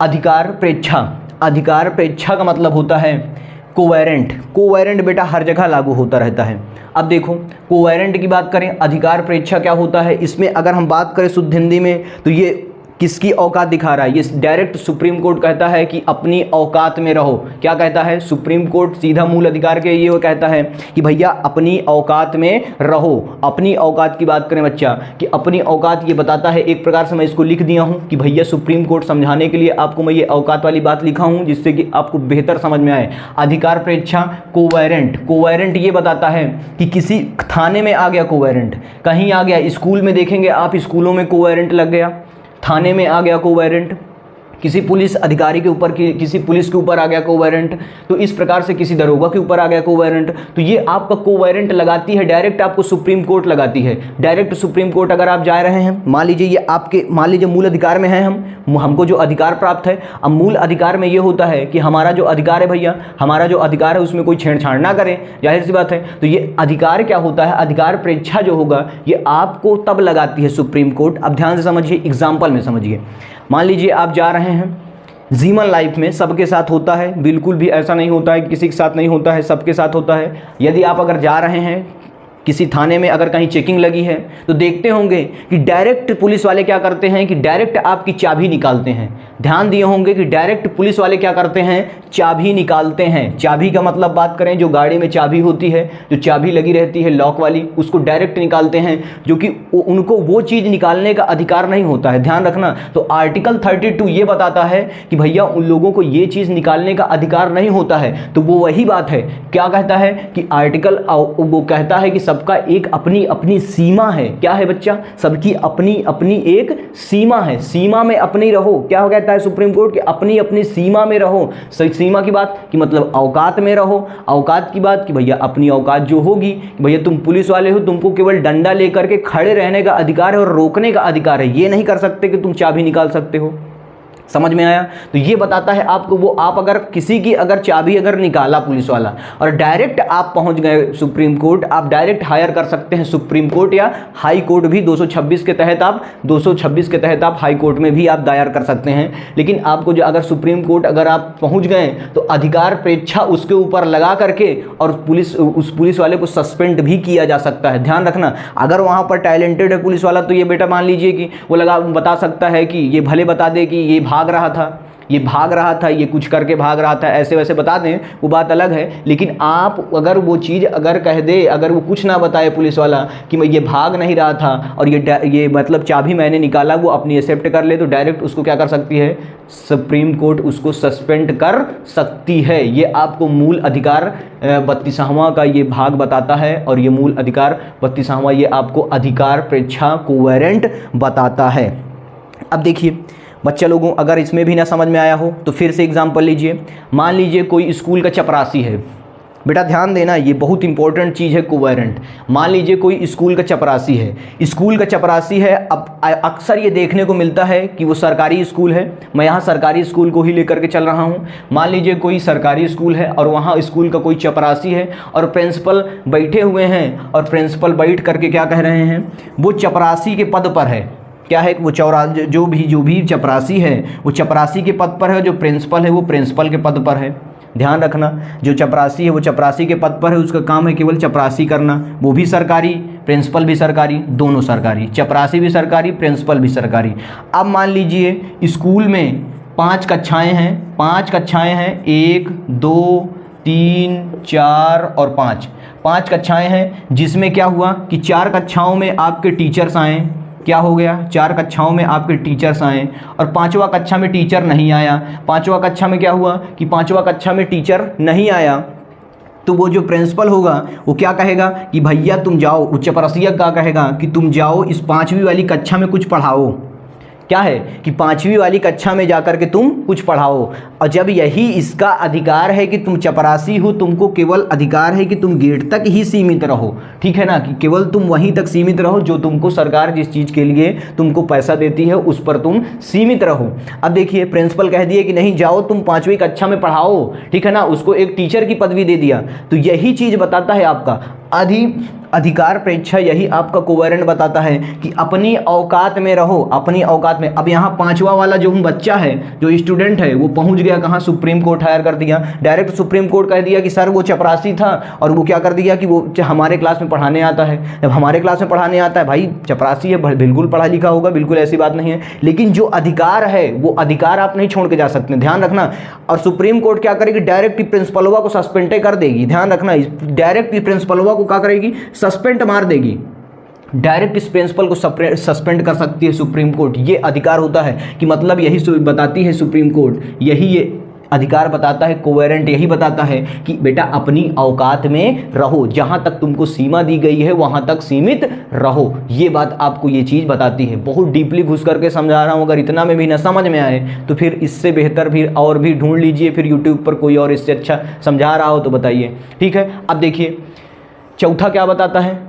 अधिकार प्रेक्षा। अधिकार प्रेक्षा का मतलब होता है कोवेरेंट। कोवेरेंट बेटा हर जगह लागू होता रहता है। अब देखो कोवेरेंट की बात करें, अधिकार प्रेक्षा क्या होता है, इसमें अगर हम बात करें शुद्ध हिंदी में तो ये किसकी औकात दिखा रहा है, ये डायरेक्ट सुप्रीम कोर्ट कहता है कि अपनी औकात में रहो। क्या कहता है सुप्रीम कोर्ट, सीधा मूल अधिकार के ये कहता है कि भैया अपनी औकात में रहो। अपनी औकात की बात करें बच्चा कि अपनी औकात ये बताता है, एक प्रकार से मैं इसको लिख दिया हूँ कि भैया सुप्रीम कोर्ट समझाने के लिए आपको मैं ये औकात वाली बात लिखा हूँ जिससे कि आपको बेहतर समझ में आए। अधिकार प्रेक्षा कोवेरेंट, कोवेरेंट ये बताता है कि किसी थाने में आ गया कोवेरेंट, कहीं आ गया, स्कूल में देखेंगे आप, स्कूलों में कोवेरेंट लग गया, थाने में आ गया कोवेरेंट, किसी पुलिस अधिकारी के ऊपर, किसी पुलिस के ऊपर आ गया कोवेरेंट, तो इस प्रकार से किसी दरोगा के ऊपर आ गया कोवेरेंट, तो ये आपका कोवेरेंट लगाती है डायरेक्ट, आपको सुप्रीम कोर्ट लगाती है डायरेक्ट। सुप्रीम कोर्ट अगर आप जा रहे हैं, मान लीजिए ये आपके, मान लीजिए मूल अधिकार में है, हमको जो अधिकार प्राप्त है, अब मूल अधिकार में ये होता है कि हमारा जो अधिकार है भैया, हमारा जो अधिकार है उसमें कोई छेड़छाड़ ना करें, जाहिर सी बात है। तो ये अधिकार क्या होता है, अधिकार प्रेक्षा जो होगा ये आपको तब लगाती है सुप्रीम कोर्ट। अब ध्यान से समझिए, एग्जाम्पल में समझिए। मान लीजिए आप जा रहे हैं, जीवन लाइफ में सबके साथ होता है, बिल्कुल भी ऐसा नहीं होता है किसी के साथ नहीं होता है, सबके साथ होता है। यदि आप अगर जा रहे हैं किसी थाने में, अगर कहीं चेकिंग लगी है तो देखते होंगे कि डायरेक्ट पुलिस वाले क्या करते हैं कि डायरेक्ट आपकी चाबी निकालते हैं। ध्यान दिए होंगे कि डायरेक्ट पुलिस वाले क्या करते हैं, चाबी निकालते हैं। चाबी का मतलब बात करें, जो गाड़ी में चाबी होती है, जो चाबी लगी रहती है लॉक वाली, उसको डायरेक्ट निकालते हैं, जो कि उनको वो चीज़ निकालने का अधिकार नहीं होता है, ध्यान रखना। तो आर्टिकल 32 ये बताता है कि भैया उन लोगों को ये चीज़ निकालने का अधिकार नहीं होता है। तो वो वही बात है, क्या कहता है कि आर्टिकल वो कहता है कि सबका एक अपनी अपनी सीमा है। क्या है बच्चा, सबकी अपनी अपनी एक सीमा है, सीमा में अपनी रहो। क्या कहता है सुप्रीम कोर्ट कि अपनी अपनी सीमा में रहो। सीमा की बात कि मतलब औकात में रहो, औकात की बात कि भैया अपनी औकात जो होगी, भैया तुम पुलिस वाले हो, तुमको केवल डंडा लेकर के खड़े रहने का अधिकार है और रोकने का अधिकार है, ये नहीं कर सकते कि तुम चाबी निकाल सकते हो। समझ में आया। तो ये बताता है आपको, वो आप अगर किसी की अगर चाबी अगर निकाला पुलिस वाला और डायरेक्ट आप पहुंच गए सुप्रीम कोर्ट, आप डायरेक्ट हायर कर सकते हैं सुप्रीम कोर्ट या हाई कोर्ट भी। 226 के तहत आप 226 के तहत आप हाई कोर्ट में भी आप दायर कर सकते हैं। लेकिन आपको जो अगर सुप्रीम कोर्ट अगर आप पहुंच गए तो अधिकार प्रेक्षा उसके ऊपर लगा करके और उस पुलिस वाले को सस्पेंड भी किया जा सकता है। ध्यान रखना, अगर वहां पर टैलेंटेड है पुलिस वाला तो ये बेटा मान लीजिए कि वो बता सकता है कि ये भले बता दे कि ये भाग रहा था, ये कुछ करके भाग रहा था, ऐसे वैसे बता दें, वो बात अलग है। लेकिन आप अगर वो चीज़ अगर कह दे, अगर वो कुछ ना बताए पुलिस वाला कि मैं ये भाग नहीं रहा था और ये मतलब चाबी मैंने निकाला, वो अपनी एक्सेप्ट कर ले, तो डायरेक्ट उसको क्या कर सकती है, सुप्रीम कोर्ट उसको सस्पेंड कर सकती है। ये आपको मूल अधिकार 32वां का ये भाग बताता है और ये मूल अधिकार 32वां ये आपको अधिकार प्रेक्षा कोवेरेंट बताता है। अब देखिए बच्चा लोगों, अगर इसमें भी ना समझ में आया हो तो फिर से एग्जाम्पल लीजिए। मान लीजिए कोई स्कूल का चपरासी है, बेटा ध्यान देना, ये बहुत इंपॉर्टेंट चीज़ है कोवेरेंट। मान लीजिए कोई स्कूल का चपरासी है, स्कूल का चपरासी है। अब अक्सर ये देखने को मिलता है कि वो सरकारी स्कूल है, मैं यहाँ सरकारी स्कूल को ही लेकर के चल रहा हूँ। मान लीजिए कोई सरकारी स्कूल है और वहाँ स्कूल का कोई चपरासी है और प्रिंसिपल बैठे हुए हैं और प्रिंसिपल बैठ करके क्या कह रहे हैं, वो चपरासी के पद पर है। क्या है, वो जो भी चपरासी है वो चपरासी के पद पर है, जो प्रिंसिपल है वो प्रिंसिपल के पद पर है। ध्यान रखना, जो चपरासी है वो चपरासी के पद पर है, उसका काम है केवल चपरासी करना, वो भी सरकारी, प्रिंसिपल भी सरकारी, दोनों सरकारी, चपरासी भी सरकारी, प्रिंसिपल भी सरकारी। अब मान लीजिए स्कूल में 5 कक्षाएँ हैं, 5 कक्षाएँ हैं, 1 2 3 4 और 5 कक्षाएँ हैं, जिसमें क्या हुआ कि 4 कक्षाओं में आपके टीचर्स आए। क्या हो गया, 4 कक्षाओं में आपके टीचर्स आए और 5वां कक्षा में टीचर नहीं आया। 5वां कक्षा में क्या हुआ कि 5वां कक्षा में टीचर नहीं आया, तो वो जो प्रिंसिपल होगा वो क्या कहेगा कि भैया तुम जाओ, उच्च चपरासी क्या कहेगा कि तुम जाओ इस 5वीं वाली कक्षा में कुछ पढ़ाओ। क्या है कि 5वीं वाली कक्षा में जाकर के तुम कुछ पढ़ाओ। और जब यही इसका अधिकार है कि तुम चपरासी हो, तुमको केवल अधिकार है कि तुम गेट तक ही सीमित रहो, ठीक है ना, कि केवल तुम वहीं तक सीमित रहो जो तुमको सरकार जिस चीज़ के लिए तुमको पैसा देती है उस पर तुम सीमित रहो। अब देखिए प्रिंसिपल कह दिए कि नहीं जाओ तुम 5वीं कक्षा में पढ़ाओ, ठीक है ना, उसको एक टीचर की पदवी दे दिया। तो यही चीज़ बताता है आपका अधिकार प्रेक्षा यही आपका कोवेरेंट बताता है कि अपनी औकात में रहो, अपनी औकात में। अब यहाँ पांचवा वाला जो बच्चा है, जो स्टूडेंट है, वो पहुंच गया कहाँ, सुप्रीम कोर्ट हायर कर दिया, डायरेक्ट सुप्रीम कोर्ट कह दिया कि सर वो चपरासी था और वो क्या कर दिया कि वो हमारे क्लास में पढ़ाने आता है। जब हमारे क्लास में पढ़ाने आता है, भाई चपरासी है, बिल्कुल पढ़ा लिखा होगा, बिल्कुल ऐसी बात नहीं है, लेकिन जो अधिकार है वो अधिकार आप नहीं छोड़ के जा सकते, ध्यान रखना। और सुप्रीम कोर्ट क्या करेगी, डायरेक्ट प्रिंसिपलवा को सस्पेंड कर देगी, ध्यान रखना, डायरेक्ट प्रिंसिपलवा को क्या करेगी, सस्पेंड मार देगी। डायरेक्ट इस प्रिंसिपल को सस्पेंड कर सकती है सुप्रीम कोर्ट, ये अधिकार होता है। कि मतलब यही बताती है सुप्रीम कोर्ट, यही ये अधिकार बताता है, कोवेरेंट यही बताता है कि बेटा अपनी औकात में रहो, जहां तक तुमको सीमा दी गई है वहां तक सीमित रहो। ये बात आपको ये चीज़ बताती है। बहुत डीपली घुस करके समझा रहा हूँ, अगर इतना में भी ना समझ में आए तो फिर इससे बेहतर फिर और भी ढूंढ लीजिए, फिर यूट्यूब पर कोई और इससे अच्छा समझा रहा हो तो बताइए, ठीक है। अब देखिए चौथा क्या बताता है,